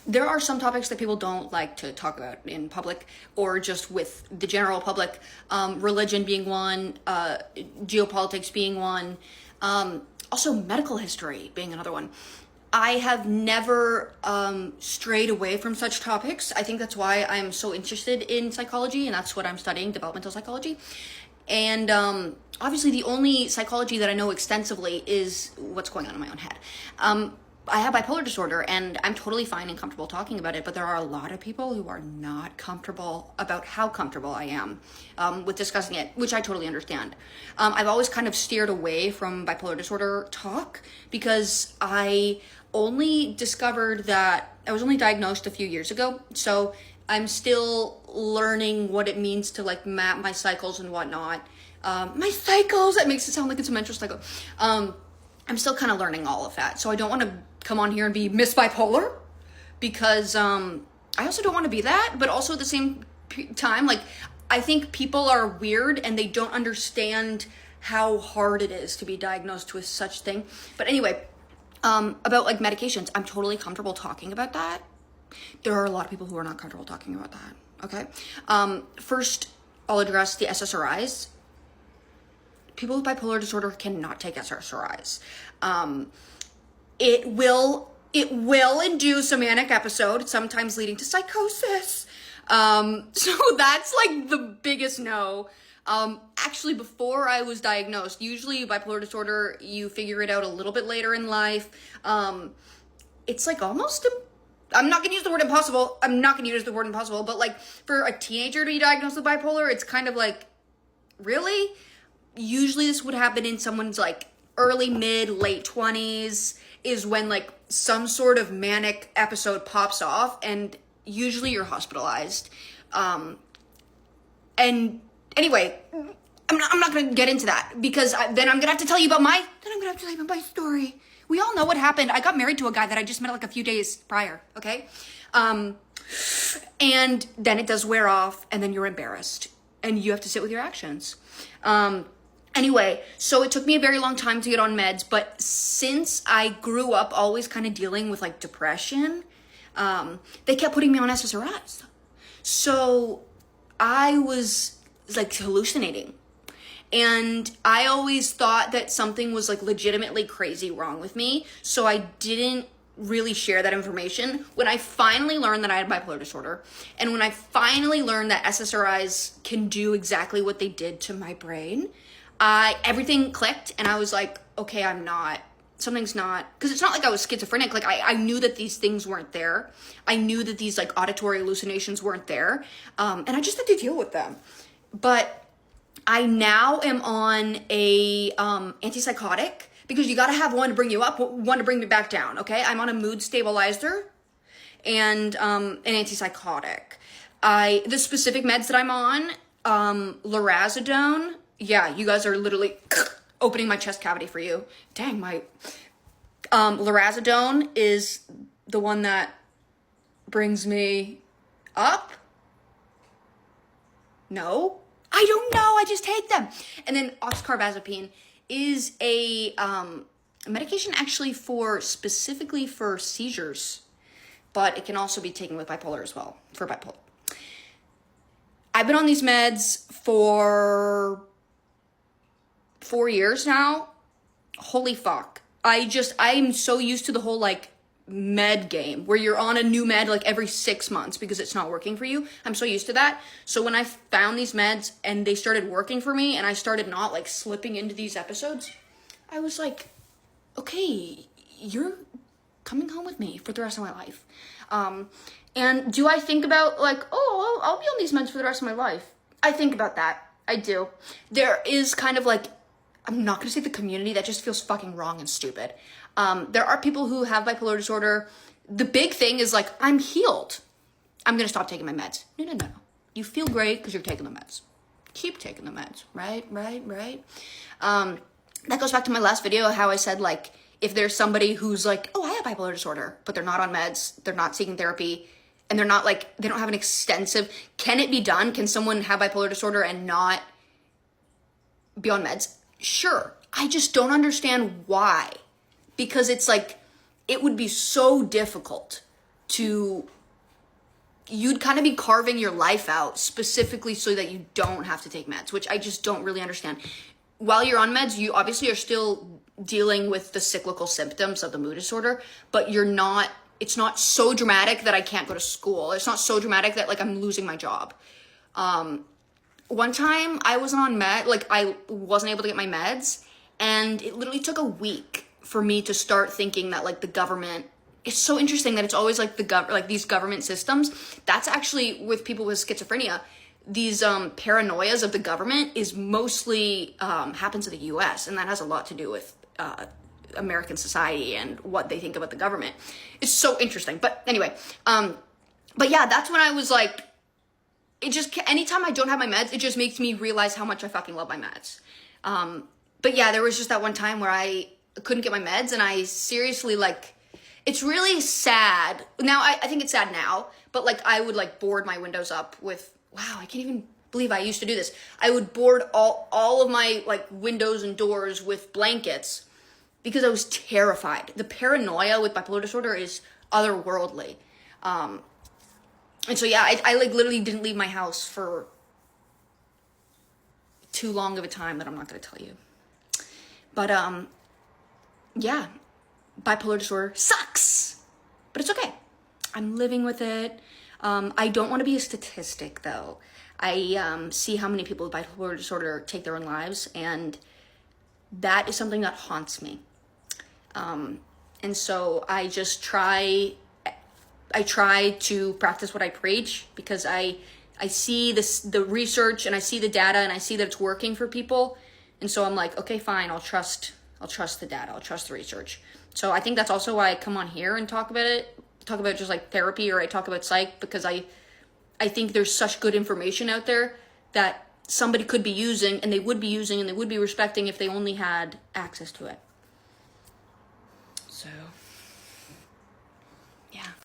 there are some topics that people don't like to talk about in public or just with the general public. Religion being one, geopolitics being one, also medical history being another one. I have never strayed away from such topics. I think that's why I'm so interested in psychology, and that's what I'm studying, developmental psychology. And obviously the only psychology that I know extensively is what's going on in my own head. I have bipolar disorder, and I'm totally fine and comfortable talking about it, but there are a lot of people who are not comfortable about how comfortable I am with discussing it, which I totally understand. I've always kind of steered away from bipolar disorder talk because I only discovered that I was only diagnosed a few years ago, so I'm still learning what it means to like map my cycles and whatnot. My cycles, that makes it sound like it's a menstrual cycle. I'm still kind of learning all of that, so I don't want to come on here and be Miss Bipolar because I also don't want to be that, but also at the same time, like, I think people are weird and they don't understand how hard it is to be diagnosed with such thing. But anyway, about like medications, I'm totally comfortable talking about that. There are a lot of people who are not comfortable talking about that, okay? First, I'll address the SSRIs. People with bipolar disorder cannot take SSRIs. It will induce a manic episode, sometimes leading to psychosis. So that's like the biggest no. Actually, before I was diagnosed, usually bipolar disorder, you figure it out a little bit later in life. It's like almost I'm not going to use the word impossible. But like for a teenager to be diagnosed with bipolar, it's kind of like, really? Usually this would happen in someone's like early, mid, late 20s is when like some sort of manic episode pops off, and usually you're hospitalized. And anyway, I'm not going to get into that because then I'm going to have to tell you about my story. We all know what happened. I got married to a guy that I just met like a few days prior, okay? And then it does wear off, and then you're embarrassed, and you have to sit with your actions. Anyway, so it took me a very long time to get on meds, but since I grew up always kind of dealing with like depression, they kept putting me on SSRIs. So I was like hallucinating. And I always thought that something was like legitimately crazy wrong with me. So I didn't really share that information. When I finally learned that I had bipolar disorder, and when I finally learned that SSRIs can do exactly what they did to my brain, everything clicked, and I was like, okay, something's not, because it's not like I was schizophrenic. Like I knew that these things weren't there. I knew that these like auditory hallucinations weren't there. And I just had to deal with them. But I now am on a antipsychotic, because you got to have one to bring you up, one to bring me back down, okay? I'm on a mood stabilizer and an antipsychotic. The specific meds that I'm on, lorazepam. Yeah, you guys are literally opening my chest cavity for you. Dang, my lorazepam is the one that brings me up. No, I don't know. I just take them. And then oxcarbazepine is a medication actually specifically for seizures, but it can also be taken with bipolar as well, for bipolar. I've been on these meds for 4 years now. Holy fuck. I'm so used to the whole like med game where you're on a new med like every 6 months because it's not working for you. I'm so used to that. So when I found these meds and they started working for me and I started not like slipping into these episodes, I was like, okay, you're coming home with me for the rest of my life. And do I think about like, oh, I'll be on these meds for the rest of my life? I think about that. I do. There is kind of like, I'm not gonna say the community, that just feels fucking wrong and stupid. There are people who have bipolar disorder. The big thing is like, I'm healed. I'm gonna stop taking my meds. No. You feel great because you're taking the meds. Keep taking the meds, right? That goes back to my last video, how I said like, if there's somebody who's like, oh, I have bipolar disorder, but they're not on meds, they're not seeking therapy, and they're not like, they don't have an extensive, can it be done? Can someone have bipolar disorder and not be on meds? Sure. I just don't understand why. Because it's like, it would be so difficult you'd kind of be carving your life out specifically so that you don't have to take meds, which I just don't really understand. While you're on meds, you obviously are still dealing with the cyclical symptoms of the mood disorder, but it's not so dramatic that I can't go to school. It's not so dramatic that like I'm losing my job. One time I wasn't on I wasn't able to get my meds, and it literally took a week for me to start thinking that like the government, it's so interesting that it's always like these government systems. That's actually with people with schizophrenia. These paranoias of the government is mostly happens in the US, and that has a lot to do with American society and what they think about the government. It's so interesting. But anyway, but yeah, that's when I was like, it just, anytime I don't have my meds, it just makes me realize how much I fucking love my meds. But yeah, there was just that one time where I couldn't get my meds, and I seriously like, it's really sad. Now, I think it's sad now, but like I would like board my windows up with, wow, I can't even believe I used to do this. I would board all of my like windows and doors with blankets because I was terrified. The paranoia with bipolar disorder is otherworldly. And so yeah, I like literally didn't leave my house for too long of a time that I'm not going to tell you. But yeah, bipolar disorder sucks, but it's okay. I'm living with it. I don't want to be a statistic though. I see how many people with bipolar disorder take their own lives, and that is something that haunts me. And so I just try to practice what I preach, because I see the research, and I see the data, and I see that it's working for people. And so I'm like, okay, fine, I'll trust the data, I'll trust the research. So I think that's also why I come on here and talk about just like therapy, or I talk about psych, because I think there's such good information out there that somebody could be using, and they would be using, and they would be respecting if they only had access to it. So